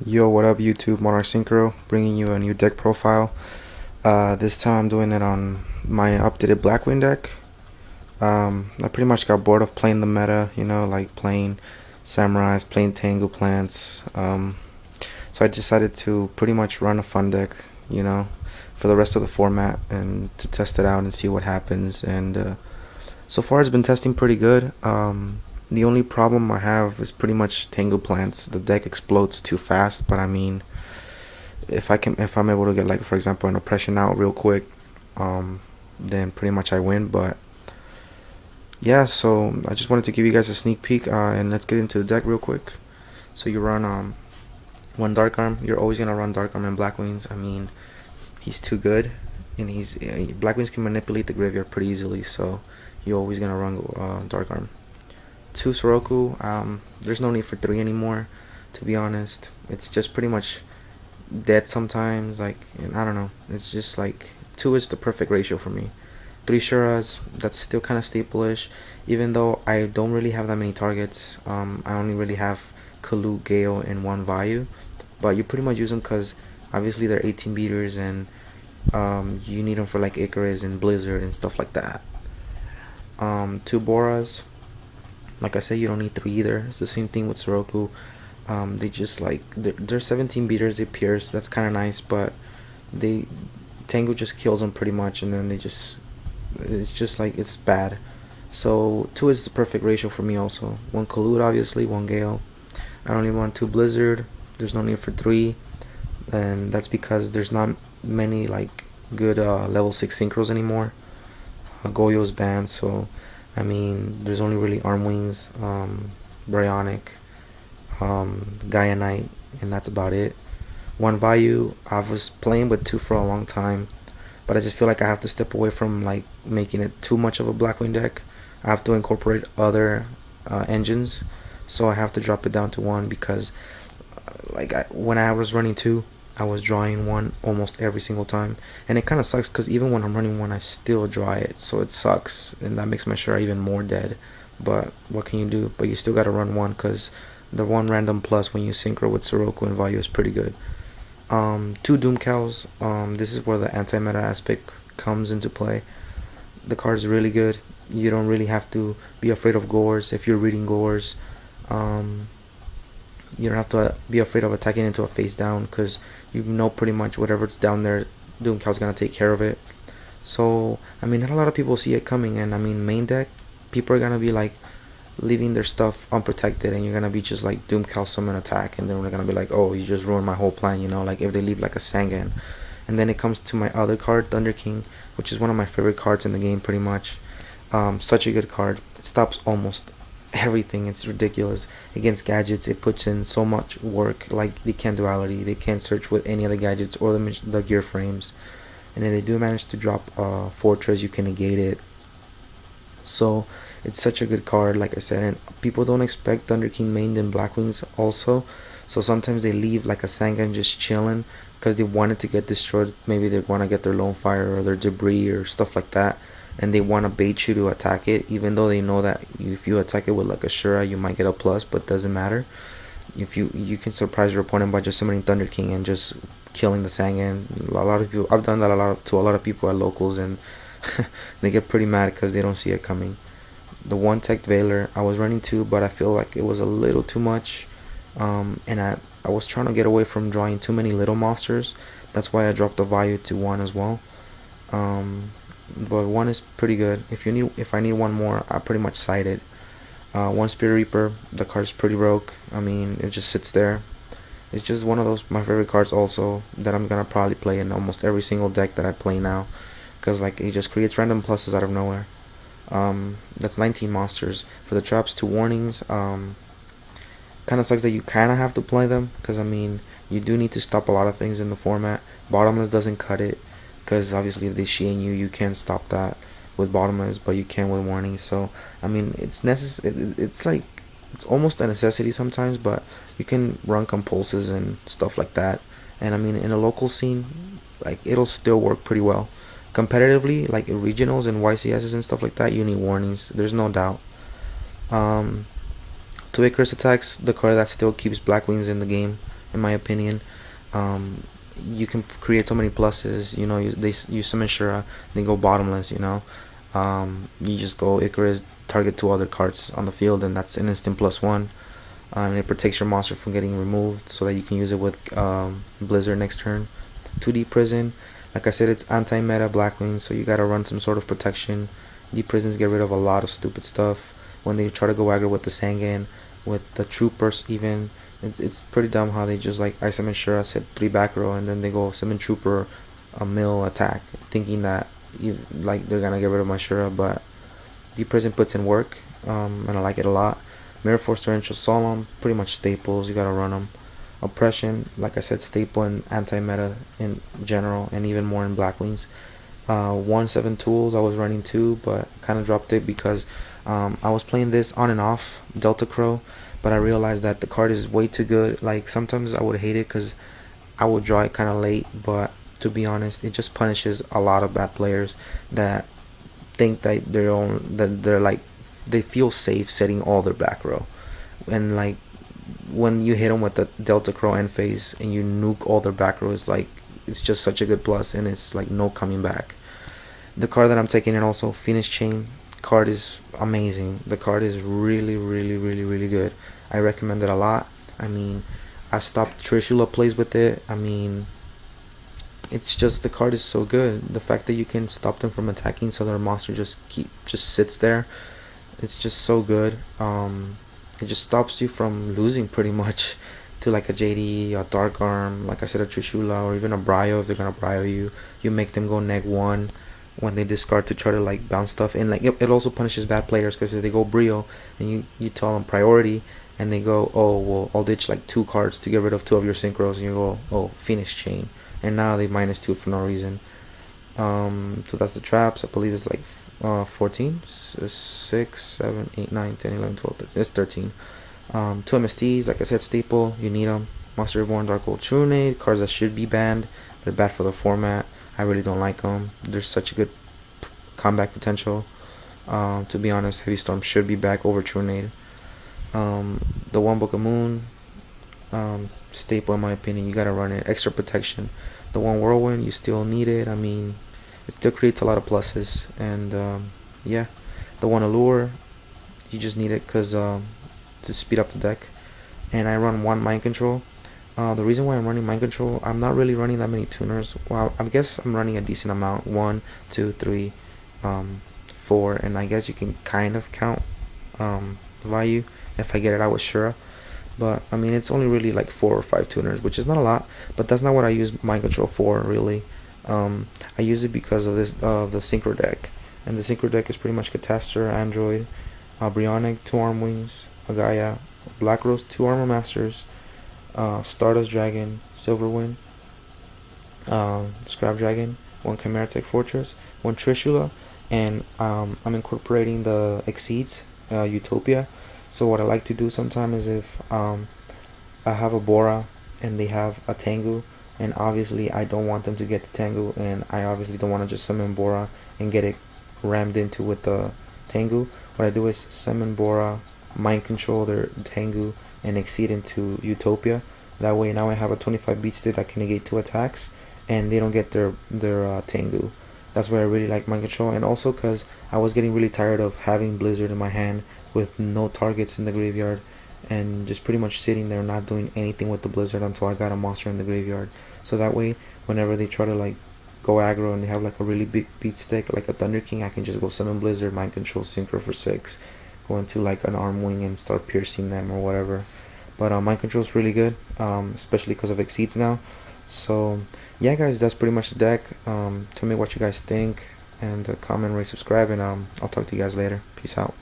Yo, what up YouTube, Monarch Synchro, bringing you a new deck profile. This time I'm doing it on my updated Blackwing deck. I pretty much got bored of playing the meta, like playing Samurais, playing Tengu plants. So I decided to pretty much run a fun deck, for the rest of the format and to test it out and see what happens. And so far it's been testing pretty good. The only problem I have is pretty much Tengu plants. The deck explodes too fast, but I mean, if I'm able to get, like, for example, an oppression out real quick, then pretty much I win. But yeah, so I just wanted to give you guys a sneak peek, and let's get into the deck real quick. So you run one dark arm. You're always gonna run dark arm and Blackwings. I mean, he's too good, and Blackwings can manipulate the graveyard pretty easily. So you're always gonna run dark arm. Two Soroku. There's no need for three anymore, to be honest. It's just pretty much dead sometimes. Like, and I don't know. It's just like two is the perfect ratio for me. Three Shuras, that's still kind of staple-ish, even though I don't really have that many targets. I only really have Kalu, Gale, and one Vayu, but you pretty much use them because obviously they're 18 beaters, and you need them for like Icarus and Blizzard and stuff like that. Two Boras, like I said, you don't need three either. It's the same thing with Soroku. They just like they're 17 beaters. They pierce. That's kind of nice, but they Tango just kills them pretty much, and then it's just like it's bad. So two is the perfect ratio for me. Also, one Collude, obviously, one Gale. I don't even want two Blizzard. There's no need for three, and that's because there's not many like good level 6 synchros anymore. Goyo's banned, so I mean, there's only really Arm Wings, Bryonic, Gaia Knight, and that's about it. One Vayu, I was playing with two for a long time, but I just feel like I have to step away from like making it too much of a Blackwing deck. I have to incorporate other engines, so I have to drop it down to one because, when I was running two, I was drawing one almost every single time, and it kind of sucks because even when I'm running one, I still draw it, so it sucks, and that makes my Shura even more dead. But what can you do? But you still gotta run one because the one random plus when you synchro with Soroku and Vayu is pretty good. Two Doom Cows. This is where the anti-meta aspect comes into play. The card is really good. You don't really have to be afraid of Gores if you're reading Gores. Um, you don't have to be afraid of attacking into a face down because you know pretty much whatever's down there, Doom Cow's gonna take care of it. So I mean, not a lot of people see it coming, and I mean, main deck, people are gonna be like leaving their stuff unprotected, and you're gonna be just like Doom Cow summon attack, and then they're gonna be like, oh, you just ruined my whole plan, like if they leave like a Sangan. And then it comes to my other card, Thunder King, which is one of my favorite cards in the game, pretty much. Such a good card. It stops almost everything. It's ridiculous. Against gadgets, it puts in so much work. Like the Can Duality, they can't search with any other gadgets or the gear frames. And if they do manage to drop Fortress, you can negate it. So it's such a good card, like I said, and people don't expect Thunder King mained in Blackwings also. So sometimes they leave like a Sangan just chilling because they want it to get destroyed. Maybe they want to get their Lone Fire or their debris or stuff like that, and they want to bait you to attack it, even though they know that if you attack it with like a Shura, you might get a plus, but it doesn't matter. If you can surprise your opponent by just summoning Thunder King and just killing the Sangan. A lot of people, I've done that to a lot of people at locals, and they get pretty mad because they don't see it coming. The one tech Veiler, I was running two, but I feel like it was a little too much, and I was trying to get away from drawing too many little monsters. That's why I dropped the value to one as well. But one is pretty good. If I need one more, I pretty much side it. One Spirit Reaper, the card's pretty broke. I mean, it just sits there. It's just one of those my favorite cards also that I'm gonna probably play in almost every single deck that I play now, because like it just creates random pluses out of nowhere. That's 19 monsters for the traps. Two warnings. Kind of sucks that you kind of have to play them because I mean you do need to stop a lot of things in the format. Bottomless doesn't cut it because obviously if they Sheen you, you can't stop that with bottomless, but you can with warnings. So I mean it's necessary. It's like it's almost a necessity sometimes, but you can run compulses and stuff like that. And I mean in a local scene, like it'll still work pretty well. Competitively, like in regionals and YCSs and stuff like that, you need warnings. There's no doubt. Um, Two Icarus attacks, the card that still keeps Blackwings in the game. in my opinion. You can create so many pluses. You know, they use summon Shura, they go bottomless. You know, you just go Icarus, target 2 other cards on the field, and that's an instant +1. And it protects your monster from getting removed, so that you can use it with Blizzard next turn. 2D Prison, like I said, it's anti-meta Blackwings, so you gotta run some sort of protection. D Prisons get rid of a lot of stupid stuff when they try to go aggro with the Sangan, with the Troopers even. It's pretty dumb how they just like I summon Shura, set 3 back row, and then they go summon Trooper, a mill attack, thinking that like they're gonna get rid of my Shura, but D Prison puts in work, and I like it a lot. Mirror Force Torrential Solemn, pretty much staples, you gotta run them. Oppression, like I said, staple in anti-meta in general, and even more in Blackwings. 1-7 Tools, I was running too, but kind of dropped it because I was playing this on and off, Delta Crow, but I realized that the card is way too good. Like, sometimes I would hate it because I would draw it kind of late, but to be honest, it just punishes a lot of bad players that think that they're like, they feel safe setting all their back row, and like when you hit them with the Delta Crow end phase and you nuke all their back row, it's like it's just such a good plus, and it's like no coming back. The card that I'm taking in also, Phoenix Chain card, is amazing. The card is really, really, really, really good. I recommend it a lot. I mean, I stopped Trishula plays with it. I mean, it's just, the card is so good. The fact that you can stop them from attacking, so their monster just sits there. It's just so good. It just stops you from losing pretty much to like a JD, a Dark Arm, like I said, a Trishula, or even a Bryo. If they're gonna Bryo you, you make them go -1 when they discard to try to like bounce stuff. And like it also punishes bad players, because if they go Brio and you tell them priority, and they go, oh well, I'll ditch like 2 cards to get rid of 2 of your synchros, and you go, oh, Phoenix Chain, and now they -2 for no reason. So that's the traps. I believe it's like 14, 6, 7, 8, 9, 10, 11, 12, 13. It's 13. 2 MSTs, like I said, staple. You need them. Monster Reborn, Dark Gold, Trunade, cards that should be banned. They're bad for the format. I really don't like them. There's such a good comeback potential. To be honest, Heavy Storm should be back over Trunade. The One Book of Moon, staple in my opinion. You gotta run it. Extra protection. The One Whirlwind, you still need it. I mean, it still creates a lot of pluses. And yeah, the One Allure, you just need it because to speed up the deck. And I run 1 Mind Control. The reason why I'm running Mind Control, I'm not really running that many tuners. Well, I guess I'm running a decent amount. 1, 2, 3, 4, and I guess you can kind of count value if I get it out with Shura. But I mean, it's only really like 4 or 5 tuners, which is not a lot. But that's not what I use Mind Control for, really. I use it because of this the Synchro deck, and the Synchro deck is pretty much Catastor, Android, Brionic, 2 Arm Wings, Agaya, Black Rose, 2 Armor Masters, Stardust Dragon, Silverwind, Scrap Dragon, 1 Chimera Tech Fortress, 1 Trishula, and I'm incorporating the Exceeds, Utopia. So what I like to do sometimes is if I have a Bora and they have a Tengu, and obviously I don't want them to get the Tengu, and I obviously don't want to just summon Bora and get it rammed into with the Tengu. What I do is summon Bora, Mind Control their Tengu, and Exceed into Utopia. That way now I have a 25 beat stick that can negate 2 attacks, and they don't get their Tengu. That's why I really like Mind Control. And also because I was getting really tired of having Blizzard in my hand with no targets in the graveyard, and just pretty much sitting there not doing anything with the Blizzard until I got a monster in the graveyard. So that way, whenever they try to like go aggro and they have like a really big beat stick like a Thunder King, I can just go summon Blizzard, Mind Control, Synchro for 6, go into like an Arm Wing and start piercing them or whatever. But Mind Control is really good, especially because of Exceeds now. So yeah, guys, that's pretty much the deck. Tell me what you guys think, and comment, rate, subscribe, and I'll talk to you guys later. Peace out.